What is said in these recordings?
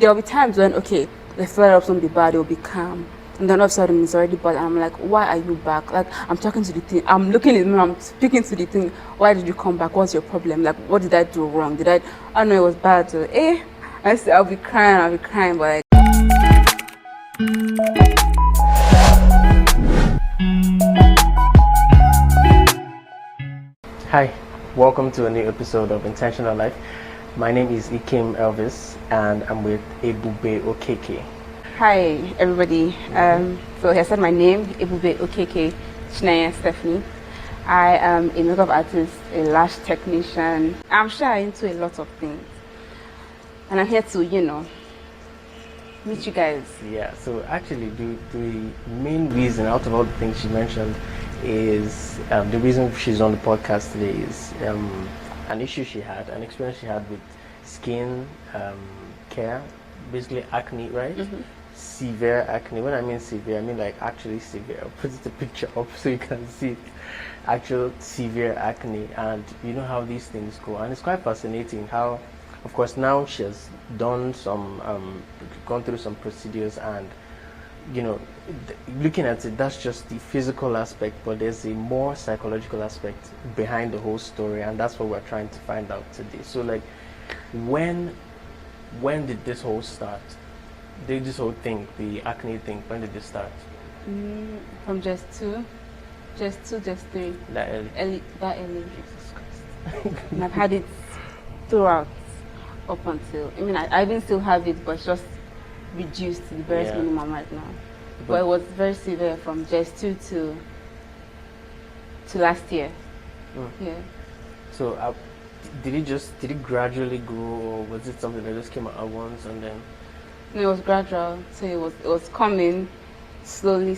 there'll be times when, okay, the flare-ups won't be bad, it'll be calm. And then all of a sudden it's already bad. And I'm like, why are you back? Like, I'm talking to the thing. I'm looking at me, I'm speaking to the thing. Why did you come back? What's your problem? Like, what did I do wrong? I don't know, it was bad. So, I'll be crying, but like. Hi, welcome to a new episode of Intentional Life. My name is Ikem Elvis and I'm with Ebube Okeke. Hi everybody. So I said my name, Ebube Okeke, Nenye Stephanie. I am a makeup artist, a lash technician. I'm sure into a lot of things. And I'm here to, meet you guys. Yeah, so actually the main reason out of all the things she mentioned is the reason she's on the podcast today is an issue she had, an experience she had with skin care, basically acne, right? Mm-hmm. Severe acne. When I mean severe, I mean like actually severe. I'll put the picture up so you can see it. Actual severe acne, and you know how these things go. And it's quite fascinating how, of course, now she has done some, gone through some procedures, and looking at it, that's just the physical aspect, but there's a more psychological aspect behind the whole story, and that's what we're trying to find out today. So, like, when did this whole start? This whole thing, the acne thing, when did this start? From just 3. That early? That early. Jesus Christ. And I've had it throughout up until, I even still have it, but it's just reduced to the very minimum right now. But it was very severe from just 2 to last year. Yeah. So did it gradually grow, or was it something that just came out at once and then? No, it was gradual. So it was coming slowly,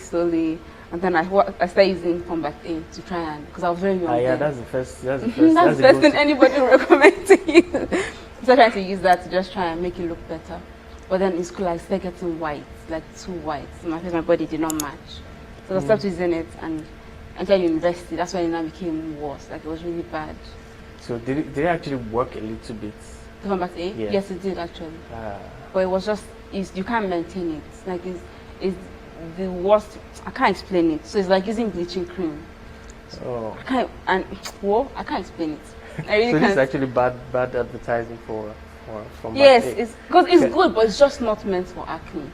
and then I started using Combat A to try and, because I was very young. Yeah, that's the first that's the first thing anybody would recommend to use. So I tried to use that to just try and make it look better. But then in school I started getting white, like too white. So my body did not match. So I stopped using it, and until university, that's when it now became worse. Like, it was really bad. So did it actually work a little bit? The Combat A? Yeah. Yes, it did actually. But it was just, you can't maintain it. Like, it's the worst. I can't explain it. So it's like using bleaching cream. Oh. I can't explain it. I really so can't. this is actually bad advertising for yes, it's because it's good, but it's just not meant for acne.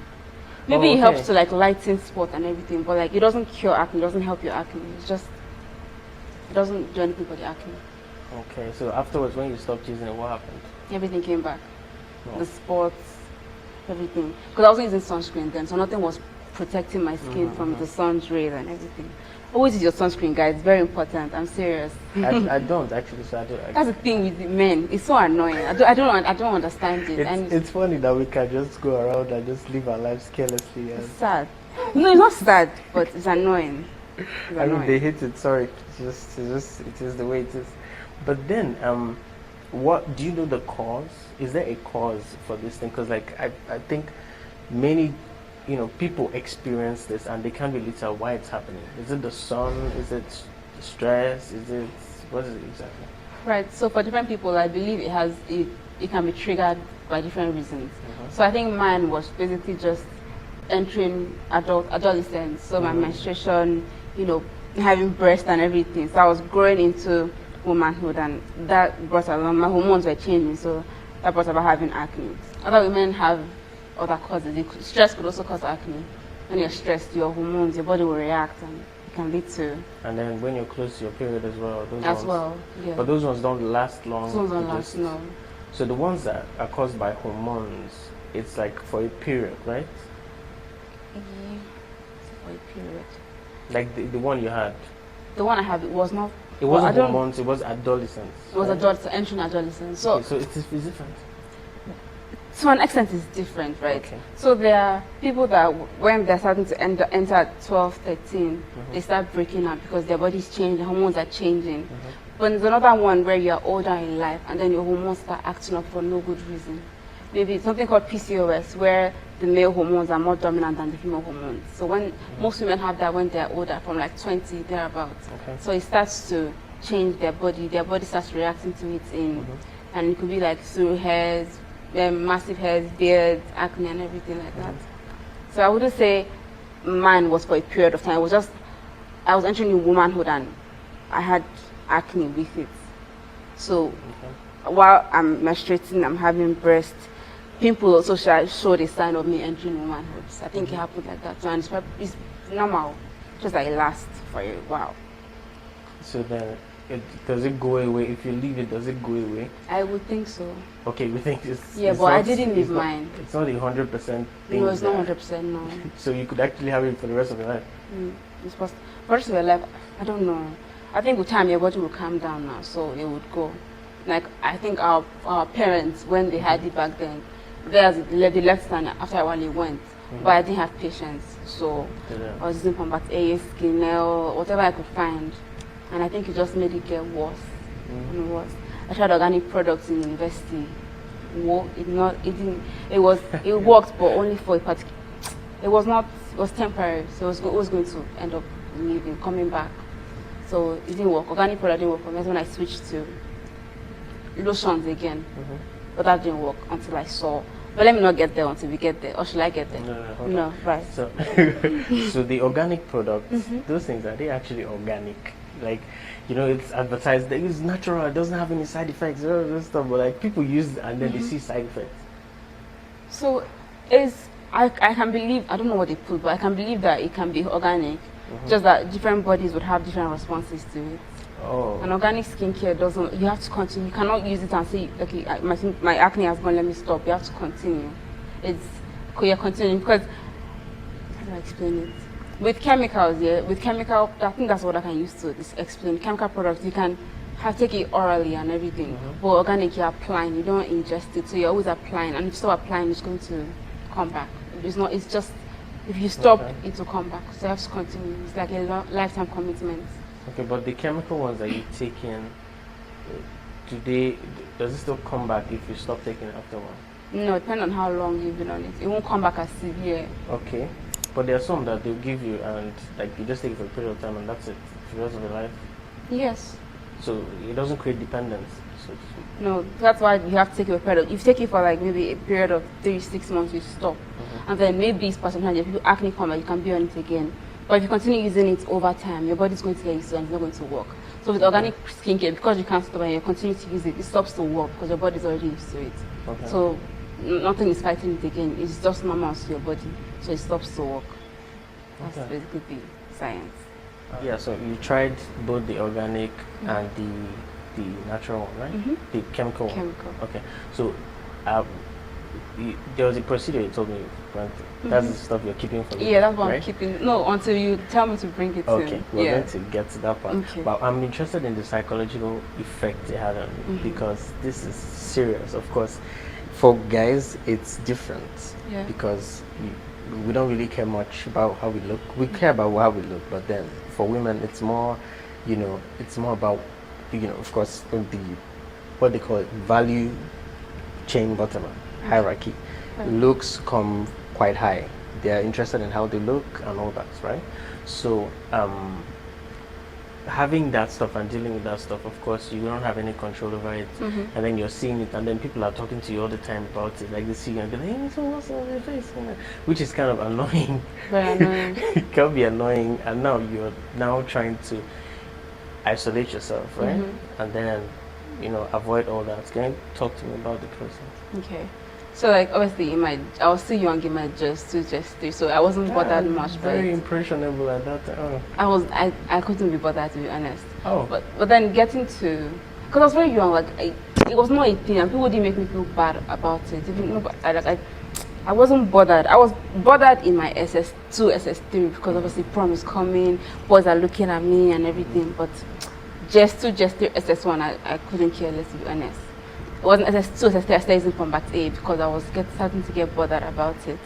Maybe it helps to like lighten spot and everything, but like it doesn't cure acne, it doesn't help your acne. It doesn't do anything for the acne. Okay, so afterwards when you stopped using it, what happened? Everything came back. The spots, everything. Because I wasn't using sunscreen then, so nothing was protecting my skin from the sun's rays and everything. Always use your sunscreen, guys. It's very important. I'm serious. I don't actually. So that's the thing with the men. It's so annoying. I don't understand it. It's funny that we can just go around and just live our lives carelessly. It's sad. No, it's not sad, but it's annoying. I mean, they hate it. Sorry, it is the way it is. But then, what do you know the cause? Is there a cause for this thing? Because like I think many people experience this and they can't really tell why it's happening. Is it the sun? Is it stress? What is it exactly? Right. So for different people, I believe it can be triggered by different reasons. So I think mine was basically just entering adolescence. So my menstruation, having breast and everything. So I was growing into womanhood, and that brought along, my hormones were changing. So that brought about having acne. Other women have other causes. Stress could also cause acne. When you're stressed, your hormones, your body will react, and it can lead to. And then when you're close to your period as well. Yeah. But those ones don't last long. Those ones don't last, no. So the ones that are caused by hormones, it's like for a period, right? Yeah, for a period. Like the one you had. The one I have, it was not. It wasn't hormones. It was adolescence. It was adolescence, entering adolescence. So it's different. To an extent, it's different, right? Okay. So there are people that when they're starting to enter at 12, 13, they start breaking up because their body's changing, the hormones are changing. But there's another one where you're older in life and then your hormones start acting up for no good reason. Maybe it's something called PCOS, where the male hormones are more dominant than the female hormones. So when most women have that when they're older, from like 20 thereabouts. So it starts to change their body starts reacting to it and it could be like through hairs, massive hairs, beards, acne, and everything like that. So I wouldn't say mine was for a period of time. It was just I was entering in womanhood and I had acne with it. So while I'm menstruating, I'm having breast. People also showed a sign of me entering womanhood. So I think it happened like that. So, and it's normal, just like it lasts for a while. So then, does it go away? If you leave it, does it go away? I would think so. Okay, we think it's... Yeah, it's but not, I didn't leave mine. It's not a 100% thing. No, it's not 100%, no. So you could actually have it for the rest of your life? It's possible. For the rest of your life, I don't know. I think with time, your body will calm down now, so it would go. Like, I think our parents, when they had it back then, they left and after a while it went. But I didn't have patience, so I was using Combat A, Skin Nail, whatever I could find. And I think it just made it get worse and worse. I tried organic products in university. It worked, but only for a particular. It was temporary, so it was going to end up coming back. So it didn't work. Organic product didn't work for me. That's when I switched to lotions again. But that didn't work until I saw. But let me not get there until we get there. Or should I get there? No, right. So, so the organic products, those things, are they actually organic? Like, you know, it's advertised that it's natural, it doesn't have any side effects, all this stuff, but like people use it and then they see side effects. So I can believe, I don't know what they put, but I can believe that it can be organic, just that different bodies would have different responses to it. Oh. And organic skincare doesn't, you have to continue. You cannot use it and say, okay, my acne has gone, let me stop. You have to continue. You're continuing because, how do I explain it? With chemicals, I think that's what I can use to explain. Chemical products, you can take it orally and everything. But organic, you're applying, you don't ingest it, so you're always applying. And if you stop applying, it's going to come back. It's just, if you stop, it will come back. So you have to continue. It's like a lifetime commitment. Okay, but the chemical ones that you take in, does it still come back if you stop taking it after a while? No, depending on how long you've been on it. It won't come back as severe. Okay. But there are some that they'll give you and like you just take it for a period of time and that's it for the rest of your life? Yes. So it doesn't create dependence? So no, that's why you have to take it for a period. If you take it for like maybe a period of 3-6 months, you stop. And then maybe it's percentage, if you acne come back, you can be on it again. But if you continue using it over time, your body's going to get used to it and it's not going to work. So with organic skincare, because you can't stop and you continue to use it, it stops to work because your body's already used to it. So nothing is fighting it again. It's just normal to your body. So it stops to work. That's basically the science. Yeah, so you tried both the organic and the natural one, right? The chemical one. Okay. So there was a procedure you told me, that's the stuff you're keeping for me. Yeah, that's what right? I'm keeping. No, until you tell me to bring it Okay, we're going to get to that part. Okay. But I'm interested in the psychological effect it had on me because this is serious. Of course, for guys, it's different because we don't really care much about how we look. We care about how we look, but then for women, it's more, it's more about, of course, what they call it, value chain bottom hierarchy. Looks come quite high. They are interested in how they look and all that, right? So having that stuff and dealing with that stuff, of course, you don't have any control over it. And then you're seeing it, and then people are talking to you all the time about it. Like they see you and they're like, hey, so what's on your face? Which is kind of annoying. Very annoying. It can be annoying, and now you're trying to isolate yourself, right? And then, avoid all that. Can you talk to me about the process? Okay. So like obviously I was still young in my just 3, so I wasn't bothered much. Very impressionable at that time. I couldn't be bothered, to be honest. But then getting to, because I was very young, like it was not a thing, and people didn't make me feel bad about it. Even I wasn't bothered. I was bothered in my SS2, SS3 because obviously prom is coming, boys are looking at me and everything. But just 2, just 3, SS1, I couldn't care less, to be honest. It wasn't SS2, SS3, I started using Combat A because I was starting to get bothered about it.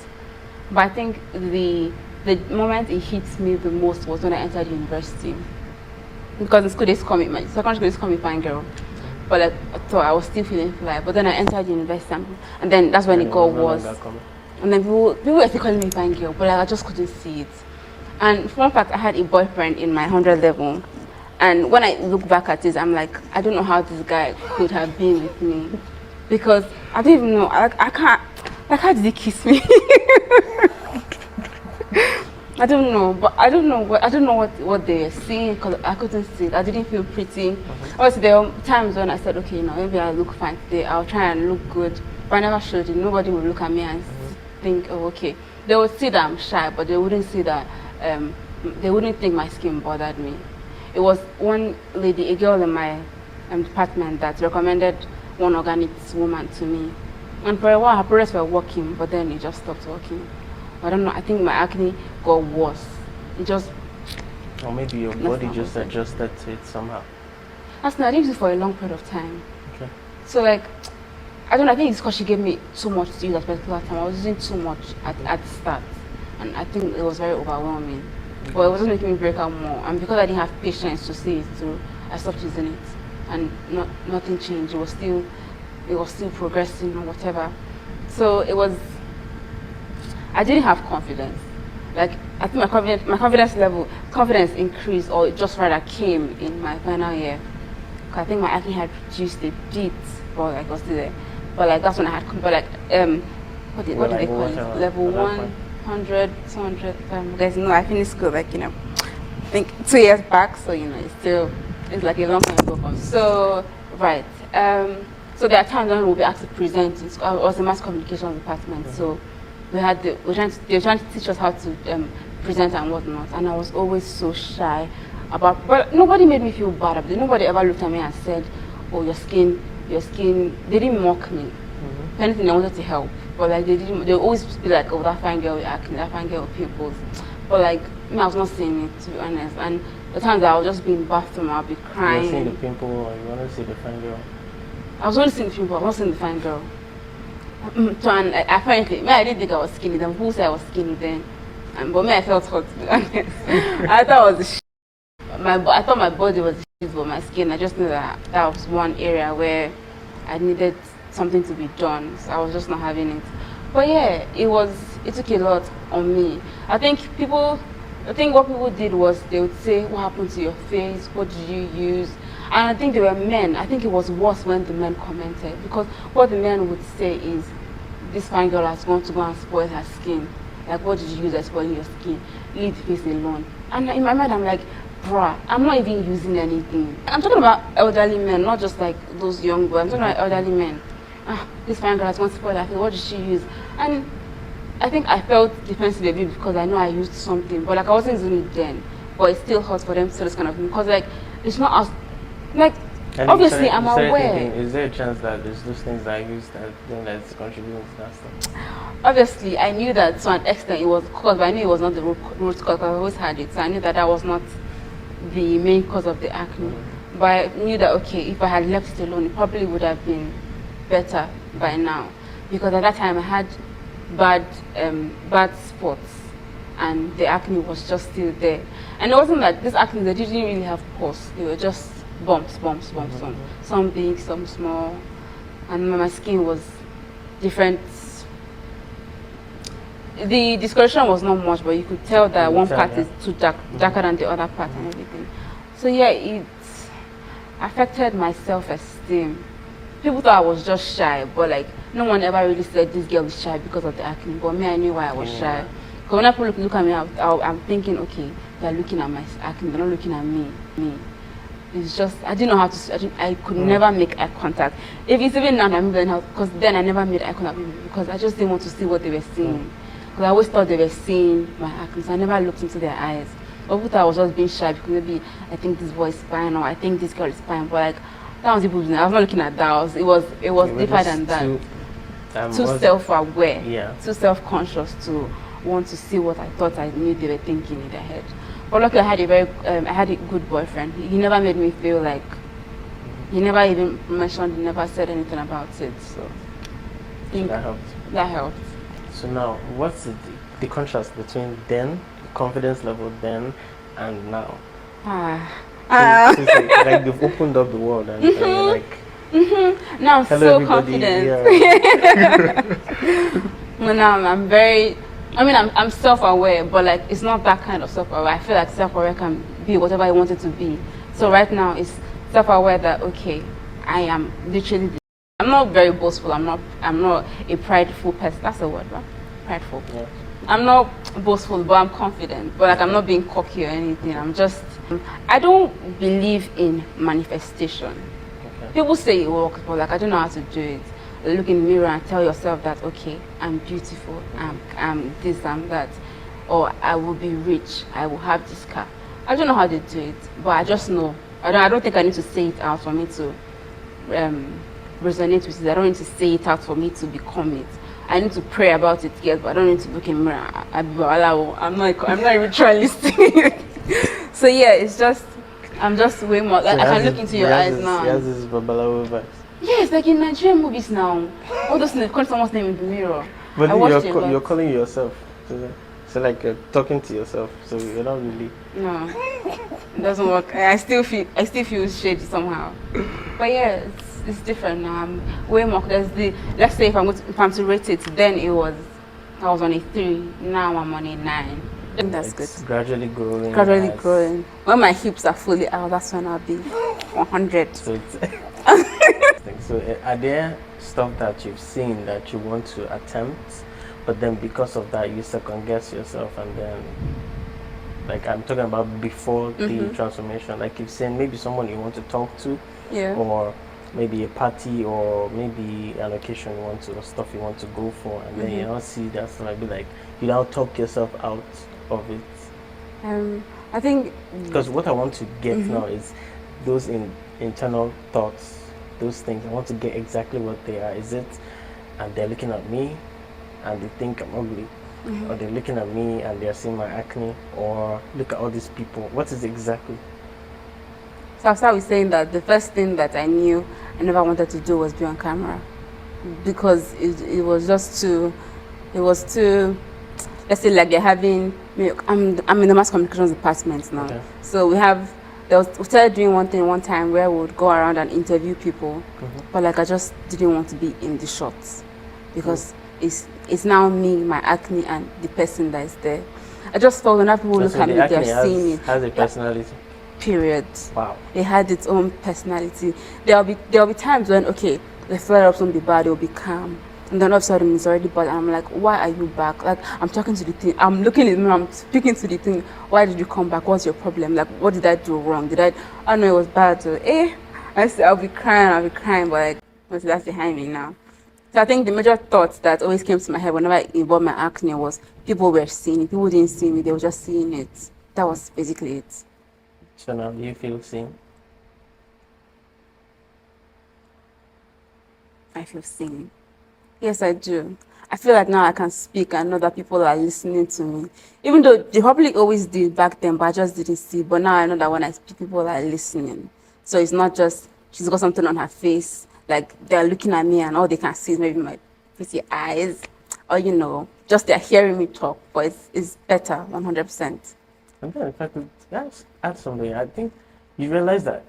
But I think the moment it hit me the most was when I entered university. Because in school they call me, my secondary school they call me fine girl. But like, so I was still feeling fly. But then I entered university and then that's when it got worse. And then people were still calling me fine girl, but like I just couldn't see it. And for one fact, I had a boyfriend in my 100 level. And when I look back at it, I'm like, I don't know how this guy could have been with me. because I don't even know. I can't. Like, how did he kiss me? I don't know, but I don't know what they were seeing because I couldn't see it. I didn't feel pretty. Also, there were times when I said, okay, maybe I look fine today. I'll try and look good, but I never showed it. Nobody would look at me and think, oh, okay. They would see that I'm shy, but they wouldn't see that. They wouldn't think my skin bothered me. It was one lady, a girl in my department, that recommended one organic woman to me, and for a while her products were working, but then it just stopped working. I don't know. I think my acne got worse. It just. Or maybe your body just adjusted to it somehow. Actually, I didn't use it for a long period of time. Okay. So like, I don't know. I think it's because she gave me too much to use at a particular time. I was using too much at the start, and I think it was very overwhelming. But it wasn't making me break out more. And because I didn't have patience to see it through, I stopped using it, and nothing changed. It was still progressing or whatever. So it was. I didn't have confidence. Like, I think my confidence increased, or it just rather came in my final year. I think my acne had reduced a bit, but like, I was still there. But like, that's when I had, but like, what did they call it? Level 100, 200. Guys, I finished school like, I think 2 years back, so it's like a long time ago for me. So, right. So there are times when we'll be asked to present. I was in mass communication department, so they were trying to teach us how to present and whatnot, and I was always so shy but nobody made me feel bad about it. Nobody ever looked at me and said, oh, your skin, they didn't mock me. If anything, they wanted to help, but like they always be like, oh, that fine girl with acne, that fine girl with pimples, but like, I was not seeing it, to be honest. And the times that I was just being in the bathroom, I'll be crying. You were seeing the pimple, or you want to see the fine girl? I was only seeing the pimple, I was not seeing the fine girl. So, and apparently, I didn't think I was skinny. Then who said I was skinny then? But I felt hot, to be honest. I thought it was I thought my body was shit, but my skin, I just knew that was one area where I needed something to be done. So I was just not having it. But yeah, it took a lot on me. I think what people did was they would say, what happened to your face? What did you use? And I think they were men. I think it was worse when the men commented, because what the men would say is, this fine girl has gone to go and spoil her skin. Like, what did you use that's spoiling your skin? Leave the face alone. And in my mind, I'm like, bruh, I'm not even using anything. I'm talking about elderly men, not just like those young boys. I'm talking about elderly men. This fine girl has gone to spoil her face. What did she use? And I think I felt defensive a bit because I know I used something, but like, I wasn't using it then. But it's still hard for them to say this kind of thing, because like, it's not as like, and obviously I'm aware. Thinking, is there a chance that there's those things that I used that's contributing to that stuff? Obviously, I knew that to an extent it was cause, but I knew it was not the root cause, because I always had it. So I knew that was not the main cause of the acne. But I knew that, okay, if I had left it alone, it probably would have been better by now. Because at that time I had bad spots, and the acne was just still there. And it wasn't like this acne, they didn't really have pores. They were just bumps. Some big, some small. And my skin was different. The discoloration was not much, but you could tell that one part is too darker than the other part and everything. So yeah, it affected my self-esteem. People thought I was just shy, but like, no one ever really said this girl is shy because of the acne. But me, I knew why I was shy. Because when people look at me, I'm thinking, okay, they're looking at my acne, they're not looking at me. It's just, I didn't know how to, I could never make eye contact. If it's even now, I'm learning how, because then I never made eye contact with people, because I just didn't want to see what they were seeing. Because I always thought they were seeing my acne, so I never looked into their eyes. But people thought I was just being shy, because maybe I think this boy is fine, or I think this girl is fine. But like, that was people's business. I was not looking at that. It was deeper than that. Too self-aware, too self-conscious to want to see what I thought I knew they were thinking in their head. But luckily, I had a good boyfriend. He never made me feel like, he never even mentioned, he never said anything about it. So that helped. That helped. So now, what's the contrast between then, confidence level then, and now? Since like they've opened up the world and now I'm so confident. Now I'm very. I'm self-aware, but like, it's not that kind of self-aware. I feel like self-aware can be whatever I want it to be. So right now, it's self-aware that, okay, I am literally I'm not very boastful. I'm not a prideful person. That's a word, right? Prideful. Yeah. I'm not boastful, but I'm confident. But like I'm not being cocky or anything. I don't believe in manifestation. Okay. People say it works, but like I don't know how to do it. Look in the mirror and tell yourself that okay, I'm beautiful, I'm this, I'm that, or I will be rich, I will have this car. I don't know how to do it, but I just know. I don't think I need to say it out for me to resonate with it. I don't need to say it out for me to become it. I need to pray about it, yes, but I don't need to look in the mirror. I'm not ritualistic. So yeah, I'm just way more. Like, I can look into your eyes now. Yes, this is Babalawo vibes. Yes, like in Nigerian movies now. All those things, call someone's name in the mirror. But you're calling yourself. So like you're talking to yourself. So you're not really. No, it doesn't work. I still feel shady somehow. But yeah, it's different now. I'm way more. Let's say if I'm to rate it, then I was on a 3. Now I'm on a 9. That's it's good. Gradually growing. Growing. When my hips are fully out, that's when I'll be 100. So are there stuff that you've seen that you want to attempt, but then because of that you second guess yourself, and then like I'm talking about before the transformation, like you've seen maybe someone you want to talk to, yeah, or maybe a party, or maybe an occasion you want to, or stuff you want to go for, and then you don't see that stuff, I'd be like, you now talk yourself out of it. I think because what I want to get now is those internal thoughts, those things. I want to get exactly what they are. Is it, and they're looking at me and they think I'm ugly, or they're looking at me and they're seeing my acne, or look at all these people. What is exactly? So I'll start with saying that the first thing that I knew I never wanted to do was be on camera, because it was just too, let's say like they're having, I'm in the mass communications department now. Okay. So we started doing one thing one time where we would go around and interview people, but like I just didn't want to be in the shots, because it's now me, my acne, and the person that is there. I just felt when people look at me, they're seeing it. Has a personality. Period. Wow. It had its own personality. There'll be times when okay, the flare-ups won't be bad, it'll be calm. And then all of a sudden it's already bad. And I'm like, why are you back? Like, I'm talking to the thing. I'm looking at me. I'm speaking to the thing. Why did you come back? What's your problem? Like, what did I do wrong? I know it was bad. So, I said, I'll be crying. But like, that's behind me now. So I think the major thoughts that always came to my head whenever I involved my acne was people were seeing it. People didn't see me. They were just seeing it. That was basically it. So now do you feel seen? I feel seen. Yes, I do. I feel like now I can speak and know that people are listening to me. Even though the public always did back then, but I just didn't see. But now I know that when I speak, people are listening. So it's not just she's got something on her face, like they're looking at me and all they can see is maybe my pretty eyes, or just they're hearing me talk. But it's better, 100%. And then if I could add something, I think you realize that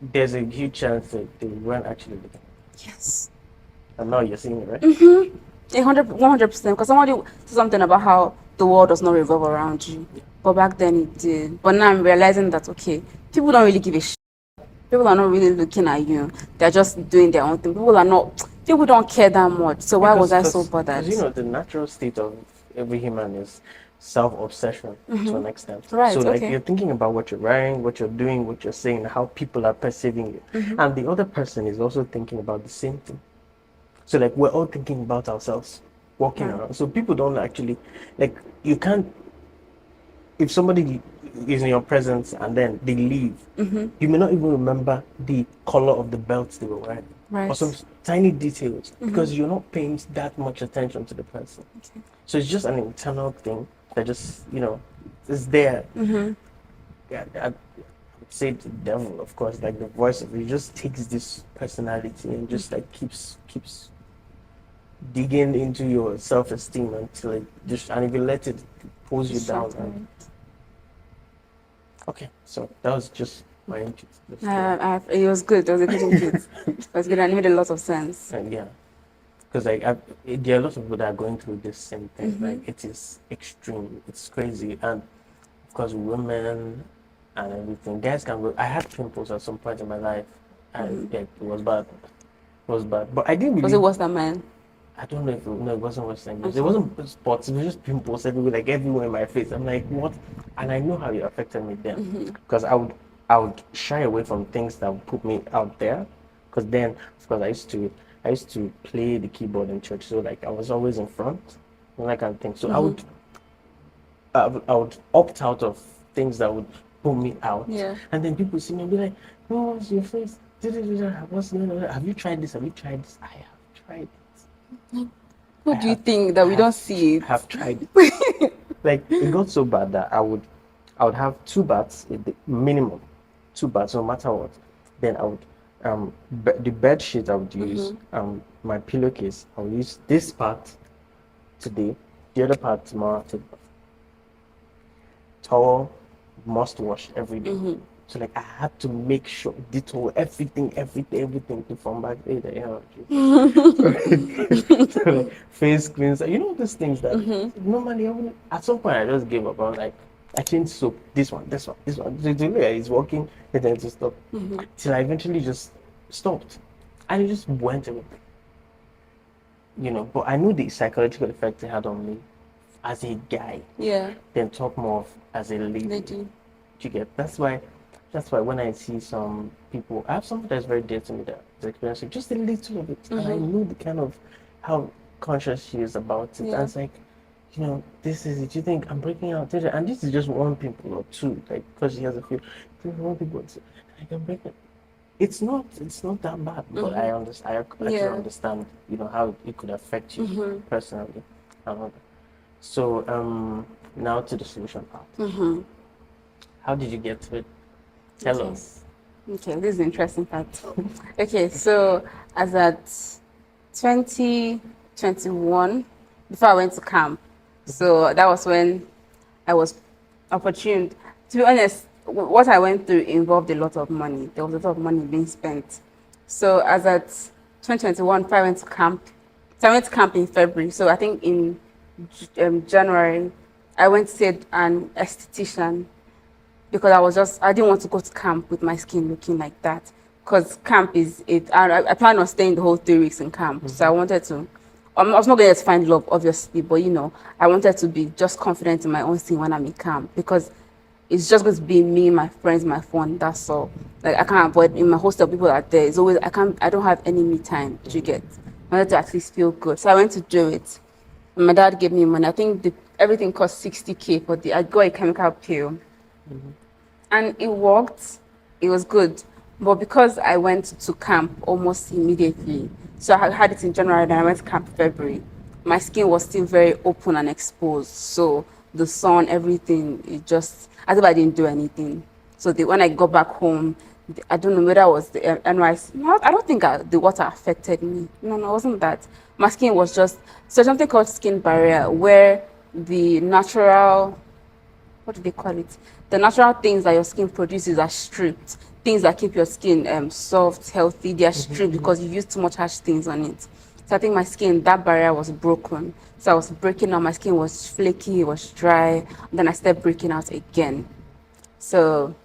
there's a huge chance that they weren't actually looking. Yes. And now you're seeing it, right? 100%. Because somebody said something about how the world does not revolve around you. But back then it did. But now I'm realizing that, okay, people don't really give a shit. People are not really looking at you. They're just doing their own thing. People don't care that much. So why was I so bothered? Because, the natural state of every human is self-obsession to an extent. Right, so like you're thinking about what you're wearing, what you're doing, what you're saying, how people are perceiving you. And the other person is also thinking about the same thing. So like we're all thinking about ourselves walking around. So people don't actually, like, you can't, if somebody is in your presence and then they leave, you may not even remember the color of the belts they were wearing. Right. Or some tiny details, because you're not paying that much attention to the person. Okay. So it's just an internal thing that just, is there. Yeah, I would say the devil, of course, like the voice of it just takes this personality and just like keeps digging into your self-esteem until and if you let it, pulls you down. And... Okay, so that was just my input. It was good. It was a good input. It was good and it made a lot of sense. Yeah. Because there are a lot of people that are going through this same thing. Like, it is extreme. It's crazy. And of course, women and everything. Guys can go. I had pimples at some point in my life, and it was bad. was bad. But I didn't really. Was it worse than mine? I don't know if no, it wasn't worse than yours. Okay. It wasn't spots. It was just pimples everywhere, like everywhere in my face. I'm like, what? And I know how it affected me then, because I would shy away from things that would put me out there. Because then, of course, I used to play the keyboard in church, so like I was always in front, and that kind of thing. So I would opt out of things that would pull me out. Yeah. And then people see me and be like, "Oh, what's your face? What's have you tried this? Have you tried this? I have tried it. What do you think that we don't see it? I have tried it." Like it got so bad that I would have 2 baths, minimum 2 baths, no matter what. Then I would the bed sheet I would use, my pillowcase, I would use this part today, the other part tomorrow. Towel must wash every day. So like I had to make sure detail everything to from back there. So like, face cleanser, those things that normally I wouldn't. At some point I just gave up. I was like, I changed soap. This one. It's working. And then to stop. Till I eventually just stopped, and it just went away. But I knew the psychological effect it had on me as a guy. Yeah. Then talk more of as a lady. You get that's why when I see some people, I have someone that's very dear to me that's experiencing just a little of it, and I know the kind of how conscious she is about it. Yeah. And it's like, this is it. You think I'm breaking out? And this is just 1 pimple or 2, like because she has a few. 1 pimple or 2. I can break it. It's not that bad, but I understand. I actually understand, how it could affect you personally. So now to the solution part. How did you get to it? Tell us. Okay, this is the interesting part. Okay, so as at 2021, before I went to camp, so that was when I was opportune. To be honest, what I went through involved a lot of money. There was a lot of money being spent. So as at 2021, before I went to camp, so I went to camp in February. So I think in January, I went to see an esthetician, because I didn't want to go to camp with my skin looking like that. Because camp is it. I planned on staying the whole 3 weeks in camp. So I wanted to. I was not going to find love, obviously, but I wanted to be just confident in my own skin when I'm in camp, because it's just going to be me, my friends, my phone. That's all. Like I can't avoid in my hostel. People are there. It's always I don't have any me time. Do you get? I wanted to at least feel good. So I went to do it. And my dad gave me money. I think everything cost 60K for I got a chemical peel. And it worked. It was good. But because I went to camp almost immediately, so I had it in January, then I went to camp in February, my skin was still very open and exposed. So the sun, everything, it just, as if I didn't do anything. So when I got back home, I don't know whether it was the NYC. No, I don't think the water affected me. No, it wasn't that. My skin was just, so something called skin barrier, where the natural, what do they call it? The natural things that your skin produces are stripped. Things that keep your skin soft, healthy, they are stripped because you use too much harsh things on it. So I think my skin, that barrier was broken. So I was breaking out, my skin was flaky, it was dry. And then I started breaking out again. So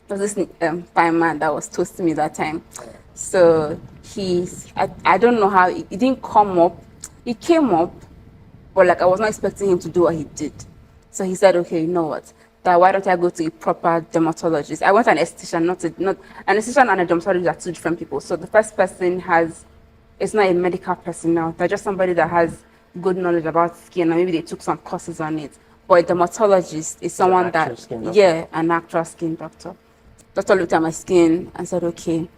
there was this fine man that was toasting me that time. So I don't know how, it didn't come up. It came up, but like I was not expecting him to do what he did. So he said, okay, you know what? That why don't I go to a proper dermatologist? I went to an esthetician, not an esthetician and a dermatologist are 2 different people. So the first person it's not a medical person now. They're just somebody that has good knowledge about skin, and maybe they took some courses on it. But a dermatologist is someone that, an actual skin doctor. Doctor looked at my skin and said, okay,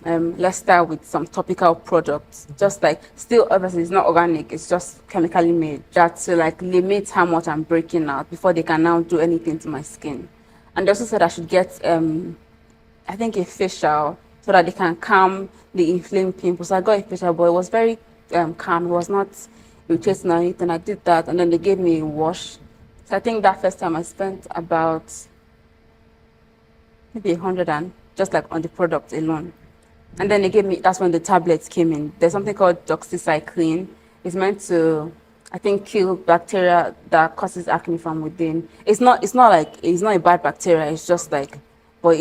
let's start with some topical products. Just like, still obviously it's not organic, it's just chemically made. Just to like limit how much I'm breaking out before they can now do anything to my skin. And they also said I should get, I think a facial so that they can calm the inflamed pimples. So I got a facial, but it was very calm. It was not irritating or anything. I did that, and then they gave me a wash. So I think that first time I spent about maybe 100 and just like on the product alone. And then they gave me, that's when the tablets came in. There's something called doxycycline. It's meant to, I think, kill bacteria that causes acne from within. It's not a bad bacteria. It's just like, but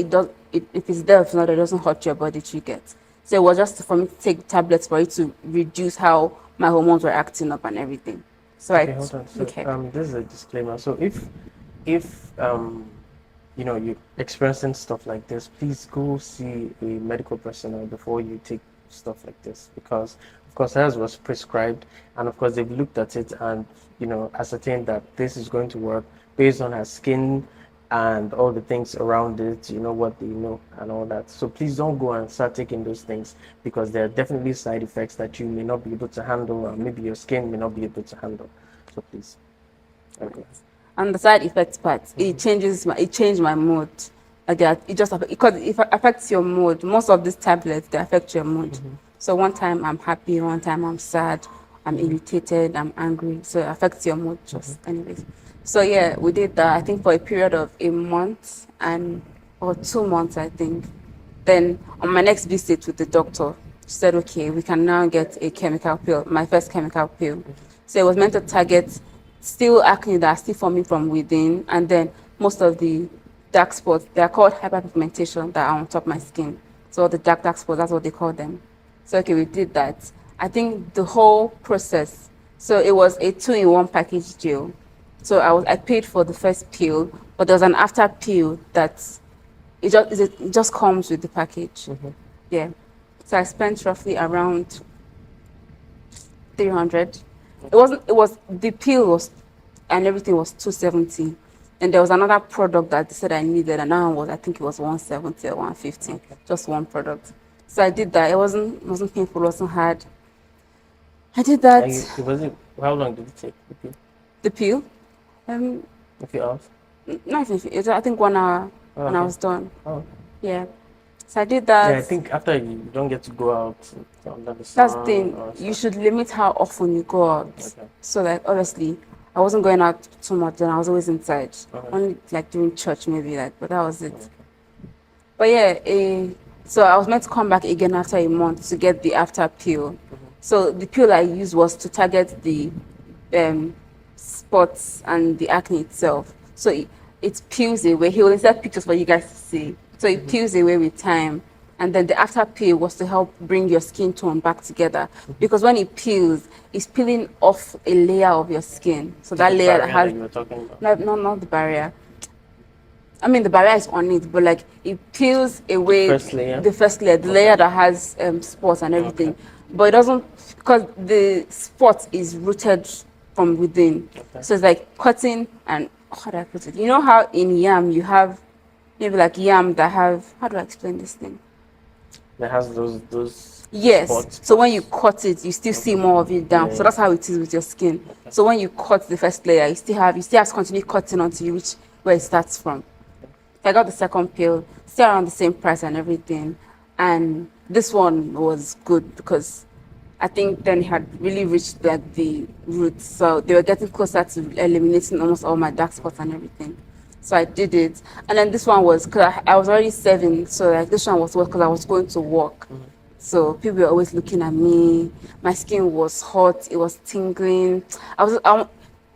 if it's there, if not, it doesn't hurt your body to get. So it was just for me to take tablets for it to reduce how my hormones were acting up and everything. So Okay, hold on. So, okay. this is a disclaimer. So if you're experiencing stuff like this, please go see a medical personnel before you take stuff like this, because of course hers was prescribed, and of course they've looked at it and ascertained that this is going to work based on her skin and all the things around it, what they know and all that. So please don't go and start taking those things, because there are definitely side effects that you may not be able to handle, or maybe your skin may not be able to handle. So please. Okay. And the side effects part, it changed my mood. Like that, because it affects your mood. Most of these tablets, they affect your mood. So one time I'm happy, one time I'm sad, I'm irritated, I'm angry. So it affects your mood just anyways. So yeah, we did that, I think for a period of a month or 2 months, I think. Then on my next visit with the doctor, she said, okay, we can now get a chemical pill, my first chemical pill. So it was meant to target still acne that are still forming from within, and then most of the dark spots, they are called hyperpigmentation, that are on top of my skin. So the dark spots, that's what they call them. So okay, we did that. I think the whole process, so it was a 2-in-1 package deal. So I paid for the first pill, but there was an after pill that it just comes with the package. Yeah. So I spent roughly around 300. The pill was, and everything was 270. And there was another product that they said I needed, and that one I think it was 170 or 150. Okay. Just one product. So I did that. It wasn't painful, it wasn't hard. I did that. How long did it take, the pill? The pill? A few hours? Not even, I think 1 hour when I was done. Oh. Yeah. So I did that. Yeah, I think after you don't get to go out under the sun. That's the thing. You should limit how often you go out. Okay. So like obviously I wasn't going out too much, and I was always inside. Okay. Only like during church maybe, but that was it. Okay. But yeah, so I was meant to come back again after a month to get the after pill. So the pill I used was to target the spots and the acne itself. So it peels away. He will insert pictures for you guys to see. So it peels away with time. And then the after peel was to help bring your skin tone back together. Because when it peels, it's peeling off a layer of your skin. So that layer that has... you were talking about. Not the barrier. I mean, the barrier is on it, but like it peels away the first layer, the layer that has spots and everything. Okay. But it doesn't, because the spot is rooted from within. Okay. So it's like cutting and, how do I put it? You know how in yam you have maybe like yam that have, how do I explain this thing? That has those yes spots. So when you cut it, you still see more of it down. Yeah. So that's how it is with your skin. Okay. So when you cut the first layer, you still have to continue cutting until you reach where it starts from. So I got the second pill, still around the same price and everything, and this one was good because I think then it had really reached like the roots, so they were getting closer to eliminating almost all my dark spots and everything. So I did it, and then this one was because I was already serving, so like this one was because I was going to work. So people were always looking at me. My skin was hot, it was tingling.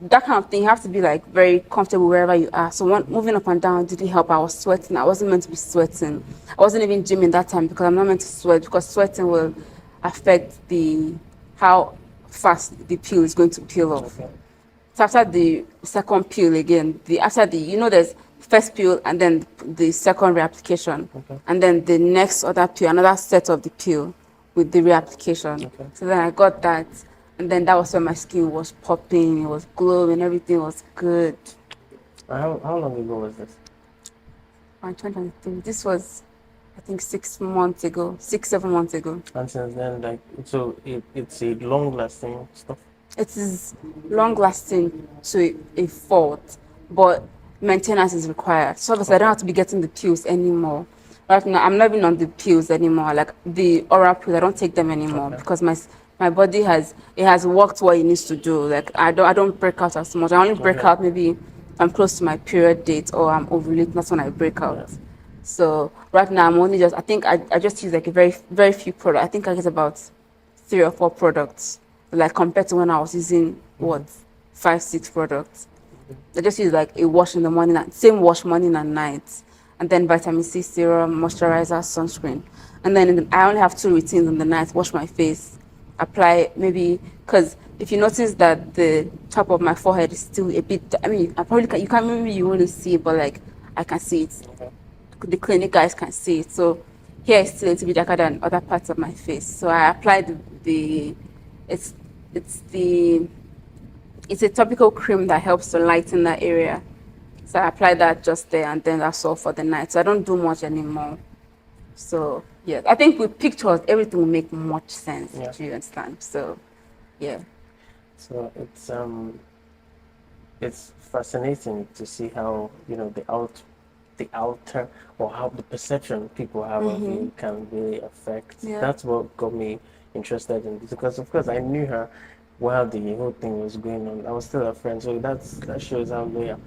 That kind of thing. You have to be like very comfortable wherever you are. So moving up and down didn't help. I was sweating. I wasn't meant to be sweating. I wasn't even gymming that time because I'm not meant to sweat, because sweating will affect how fast the peel is going to peel off. Okay. So after the second peel again, there's first peel and then the second reapplication. Okay. And then the next other peel, another set of the peel with the reapplication. Okay. So then I got that, and then that was when my skin was popping, it was glowing, everything was good. How long ago was this? 2023. This was, I think, 7 months ago. And since then, so it's a long-lasting stuff? It is long-lasting to a fault, but maintenance is required. So obviously, I don't have to be getting the pills anymore. Right now, I'm not even on the pills anymore. Like the oral pills, I don't take them anymore because my body has worked what it needs to do. Like I don't break out as much. I only break out maybe if I'm close to my period date or I'm ovulating. That's when I break out. Yeah. So right now I'm only I think I just use like a very, very few products. I think I get about 3 or 4 products, like compared to when I was using 5, 6 products. I just use like a wash in the morning, same wash morning and night, and then vitamin C serum, moisturizer, sunscreen. And then I only have 2 routines in the night: wash my face, apply maybe, because if you notice that the top of my forehead is still a bit, I mean, I probably can, you can't, maybe you won't see it, but like I can see it. Okay. The clinic guys can see it. So here is still a little bit darker than other parts of my face. So I applied it's the it's a topical cream that helps to lighten that area. So I apply that just there, and then that's all for the night. So I don't do much anymore. So yeah, I think with pictures, everything will make much sense. Yeah. Do you understand? So yeah. So it's fascinating to see how, you know, the outer, or how the perception people have of you can really affect. Yeah. That's what got me interested in this, because of course I knew her while the whole thing was going on. I was still a friend, so that shows how loyal.